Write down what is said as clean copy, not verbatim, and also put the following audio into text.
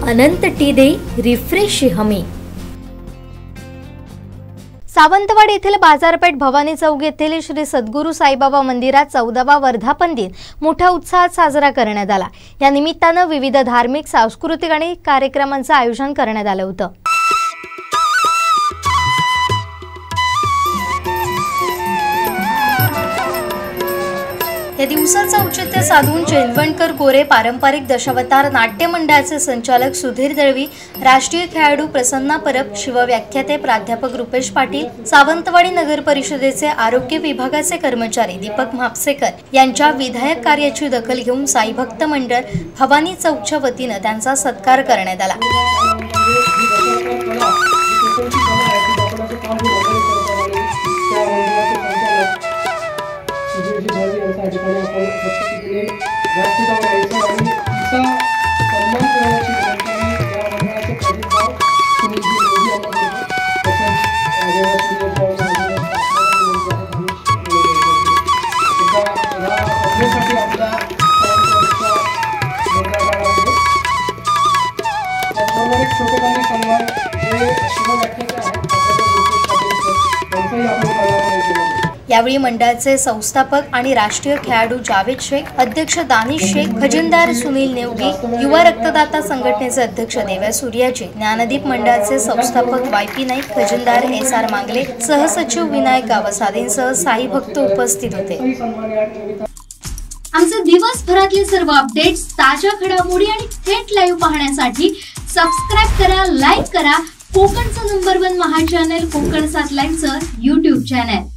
अनंत टीदे refresh हमी। सावंतवाडी येथील बाजारपेठ भवानी चौक येथील श्री सद्गुरू साईबाबा मंदिरात 14वा वर्धापन दिन मोठ्या उत्साहात साजरा करण्यात आला। या निमित्ताने विविध धार्मिक, सांस्कृतिक आणि कार्यक्रमांचे आयोजन करण्यात आले होते। या दिवसाचा औचित्य साधून चेलवणकर गोरे पारंपरिक दशावतार नाट्य मंडळाचे संचालक सुधीर दळवी, राष्ट्रीय खेळाडू प्रसन्ना परब, शिवव्याख्याते प्राध्यापक रुपेश पाटील, सावंतवाडी नगर परिषदेचे आरोग्य विभागाचे कर्मचारी दीपक म्हापसेकर यांच्या विधायक कार्याची दखल घेऊन साई भक्त मंडळ भवानी चौकच्या वतीने त्यांचा सत्कार करण्यात आला। यावेळी मंडळाचे संस्थापक आणि राष्ट्रीय खेळाडू जावेद शेख, अध्यक्ष दानिश शेख, खजिनदार सुनील नेवगी, युवा रक्तदाता संघटनेचे अध्यक्ष देव्या सूर्याजी, ज्ञानदीप मंडळाचे संस्थापक YP नाईक, खजिनदार SR मांगले, सहसचिव विनायक गावसादेंसह साई भक्त उपस्थित होते। आमचे दिवसभरातले सर्व अपडेट्स, ताज्या घडामोडी आणि थेट लाईव्ह पाहण्यासाठी सबस्क्राइब करा, लाईक करा कोकणचं नंबर 1 महा चॅनल कोकण 7 लाईव्हचं YouTube चॅनल।